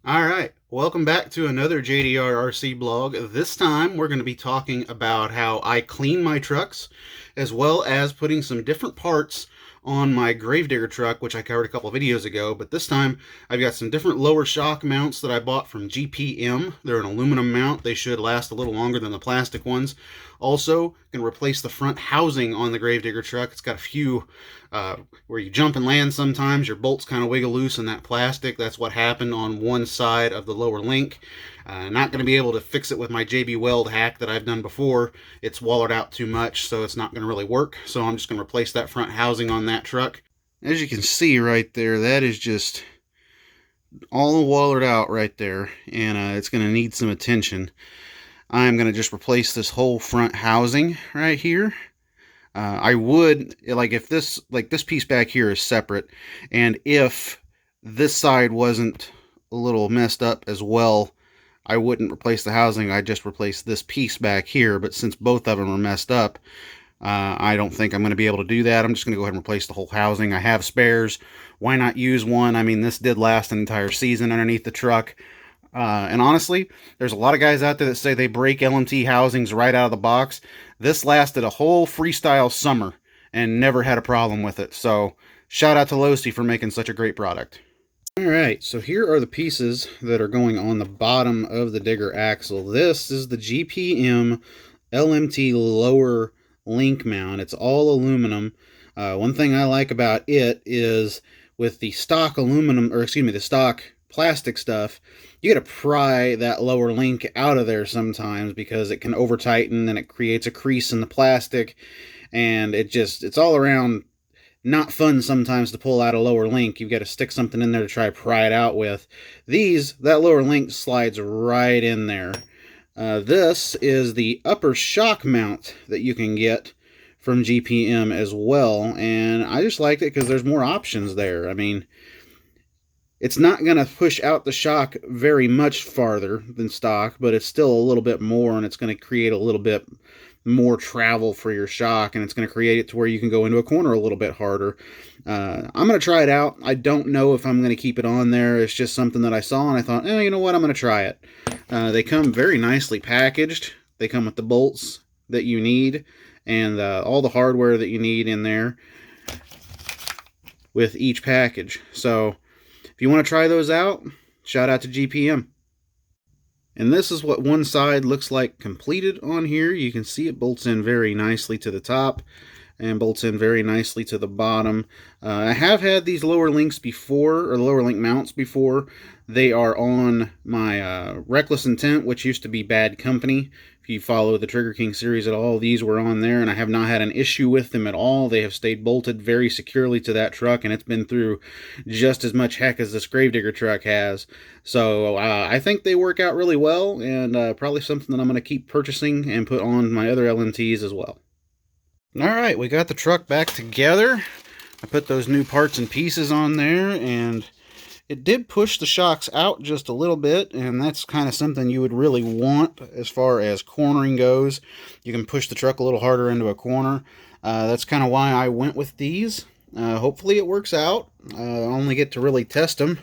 Alright, welcome back to another JDR RC blog. This time we're going to be talking about how I clean my trucks, as well as putting some different parts on my Grave Digger truck, which I covered a couple of videos ago. But this time I've got some different lower shock mounts that I bought from GPM. They're an aluminum mount. They should last a little longer than the plastic ones. Also, can replace the front housing on the Grave Digger truck. It's got a few where you jump and land sometimes, your bolts kind of wiggle loose in that plastic. That's what happened on one side of the lower link. Not going to be able to fix it with my JB Weld hack that I've done before. It's walled out too much, so it's not going to really work. So I'm just going to replace that front housing on that truck. As you can see right there, that is just all wallered out right there, and it's going to need some attention. I'm going to just replace this whole front housing right here. I would, if this piece back here is separate, and if this side wasn't a little messed up as well, I wouldn't replace the housing. I'd just replace this piece back here. But since both of them are messed up, I don't think I'm going to be able to do that. I'm just going to go ahead and replace the whole housing. I have spares. Why not use one? I mean, this did last an entire season underneath the truck. And honestly, there's a lot of guys out there that say they break LMT housings right out of the box. This lasted a whole freestyle summer and never had a problem with it. So shout out to Losi for making such a great product. Alright, so here are the pieces that are going on the bottom of the digger axle. This is the GPM LMT lower link mount. It's all aluminum. One thing I like about it is with the stock aluminum, or excuse me, the stock plastic stuff, you got to pry that lower link out of there sometimes because it can over tighten and it creates a crease in the plastic, and it's all around not fun sometimes to pull out a lower link. You've got to stick something in there to try to pry it out with. That lower link slides right in there. This is the upper shock mount that you can get from GPM as well, and I just liked it because there's more options there. I mean, it's not going to push out the shock very much farther than stock, but it's still a little bit more, and it's going to create a little bit more travel for your shock, and it's going to create it to where you can go into a corner a little bit harder. I'm going to try it out. I don't know if I'm going to keep it on there. It's just something that I saw, and I thought, you know what, I'm going to try it. They come very nicely packaged. They come with the bolts that you need, and all the hardware that you need in there with each package. So if you want to try those out, shout out to GPM. And this is what one side looks like completed on here. You can see it bolts in very nicely to the top and bolts in very nicely to the bottom. I have had these lower links before, or the lower link mounts before. They are on my Reckless Intent, which used to be Bad Company. If you follow the Trigger King series at all, these were on there, and I have not had an issue with them at all. They have stayed bolted very securely to that truck, and it's been through just as much heck as this Grave Digger truck has. So I think they work out really well, and probably something that I'm going to keep purchasing and put on my other LMTs as well. Alright, we got the truck back together. I put those new parts and pieces on there, and it did push the shocks out just a little bit, and that's kind of something you would really want as far as cornering goes. You can push the truck a little harder into a corner. That's kind of why I went with these. Hopefully it works out. I only get to really test them.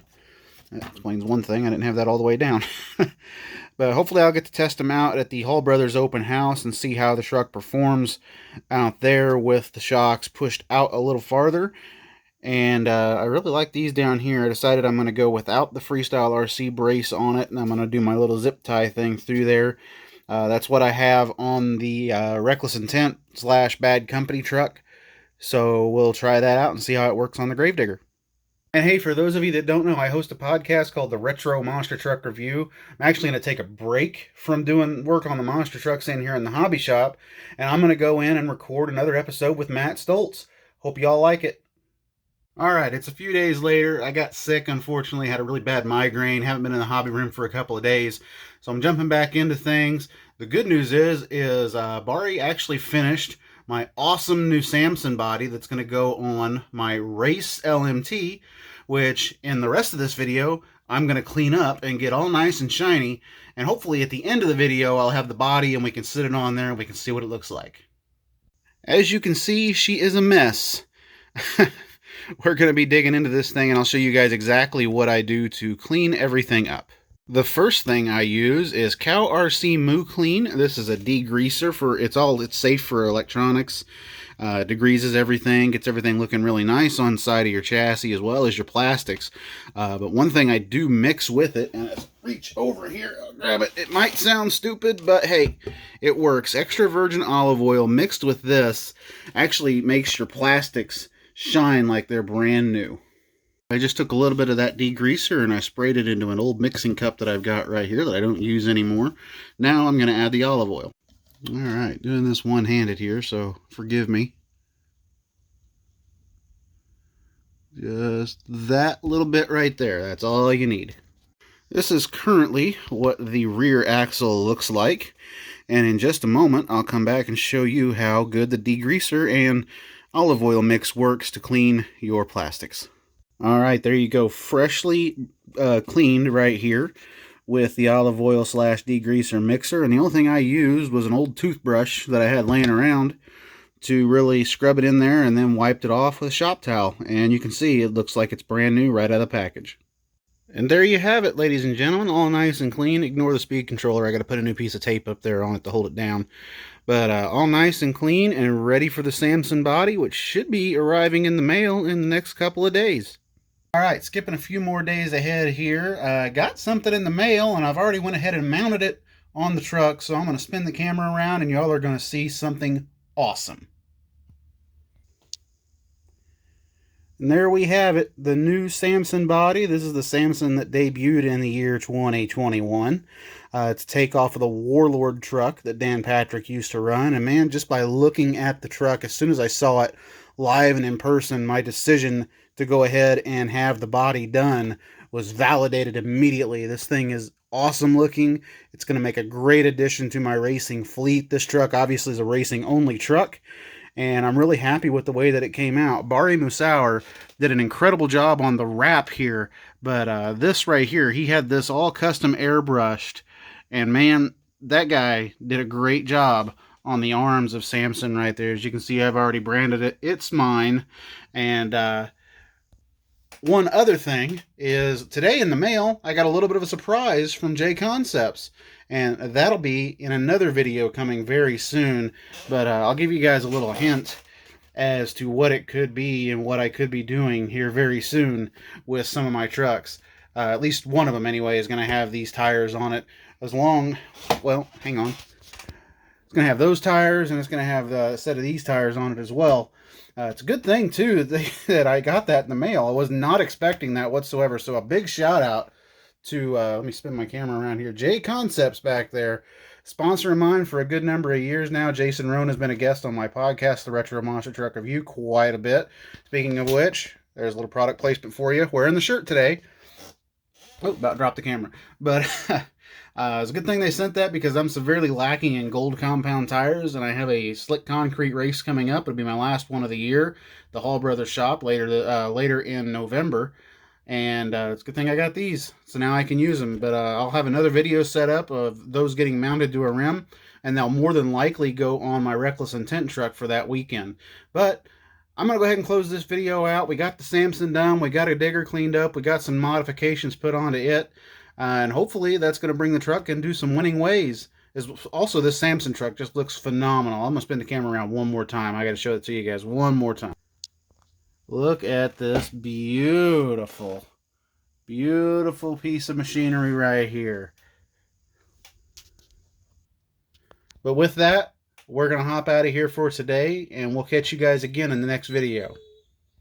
That explains one thing. I didn't have that all the way down. But hopefully I'll get to test them out at the Hall Brothers open house and see how the truck performs out there with the shocks pushed out a little farther. And I really like these down here. I decided I'm going to go without the Freestyle RC brace on it, and I'm going to do my little zip tie thing through there. That's what I have on the Reckless Intent / Bad Company truck. So we'll try that out and see how it works on the Grave Digger. And hey, for those of you that don't know, I host a podcast called the Retro Monster Truck Review. I'm actually going to take a break from doing work on the monster trucks in here in the hobby shop, and I'm going to go in and record another episode with Matt Stoltz. Hope y'all like it. Alright, it's a few days later. I got sick, unfortunately, had a really bad migraine, haven't been in the hobby room for a couple of days, so I'm jumping back into things. The good news is Bari actually finished my awesome new Samson body that's going to go on my Race LMT, which in the rest of this video, I'm going to clean up and get all nice and shiny, and hopefully at the end of the video, I'll have the body and we can sit it on there and we can see what it looks like. As you can see, she is a mess. we're going to be digging into this thing, and I'll show you guys exactly what I do to clean everything up. The first thing I use is Cow RC Moo Clean. This is a degreaser for it's safe for electronics. Degreases everything, gets everything looking really nice on the side of your chassis as well as your plastics. But one thing I do mix with it, and let's reach over here, I'll grab it. It might sound stupid, but hey, it works. Extra virgin olive oil mixed with this actually makes your plastics shine like they're brand new. I just took a little bit of that degreaser and I sprayed it into an old mixing cup that I've got right here that I don't use anymore. Now I'm going to add the olive oil. Alright, doing this one-handed here, so forgive me. Just that little bit right there, that's all you need. This is currently what the rear axle looks like, and in just a moment I'll come back and show you how good the degreaser and olive oil mix works to clean your plastics. Alright, there you go, freshly cleaned right here with the olive oil / degreaser mixer, and the only thing I used was an old toothbrush that I had laying around to really scrub it in there, and then wiped it off with a shop towel, and you can see it looks like it's brand new right out of the package. And there you have it, ladies and gentlemen, all nice and clean. Ignore the speed controller, I got to put a new piece of tape up there on it to hold it down. But all nice and clean and ready for the Samson body, which should be arriving in the mail in the next couple of days. Alright, skipping a few more days ahead here. I got something in the mail, and I've already went ahead and mounted it on the truck, so I'm going to spin the camera around, and y'all are going to see something awesome. And there we have it, the new Samson body. This is the Samson that debuted in the year 2021. It's a takeoff of the Warlord truck that Dan Patrick used to run. And man, just by looking at the truck, as soon as I saw it live and in person, my decision to go ahead and have the body done was validated immediately. This thing is awesome looking. It's going to make a great addition to my racing fleet. This truck obviously is a racing only truck, and I'm really happy with the way that it came out. Bari Musauer did an incredible job on the wrap here, but this right here, he had this all custom airbrushed, and man, that guy did a great job on the arms of Samson right there. As you can see, I've already branded it. It's mine. And one other thing is today in the mail, I got a little bit of a surprise from J Concepts, and that'll be in another video coming very soon, but I'll give you guys a little hint as to what it could be and what I could be doing here very soon with some of my trucks. At least one of them anyway is going to have these tires on it, well, hang on. It's going to have those tires, and it's going to have a set of these tires on it as well. It's a good thing, too, that I got that in the mail. I was not expecting that whatsoever. So a big shout out to, let me spin my camera around here, J Concepts back there. Sponsor of mine for a good number of years now. Jason Rohn has been a guest on my podcast, The Retro Monster Truck Review, quite a bit. Speaking of which, there's a little product placement for you. Wearing the shirt today. Oh, about dropped the camera. But it's a good thing they sent that, because I'm severely lacking in gold compound tires, and I have a slick concrete race coming up. It'll be my last one of the year. The Hall Brothers shop later in November. And it's a good thing I got these, so now I can use them. But I'll have another video set up of those getting mounted to a rim, and they'll more than likely go on my Reckless Intent truck for that weekend. But I'm going to go ahead and close this video out. We got the Samson done. We got a digger cleaned up. We got some modifications put onto it. And hopefully that's going to bring the truck into some winning ways. Also, this Samson truck just looks phenomenal. I'm going to spin the camera around one more time. I got to show it to you guys one more time. Look at this beautiful, beautiful piece of machinery right here. But with that, we're going to hop out of here for today, and we'll catch you guys again in the next video.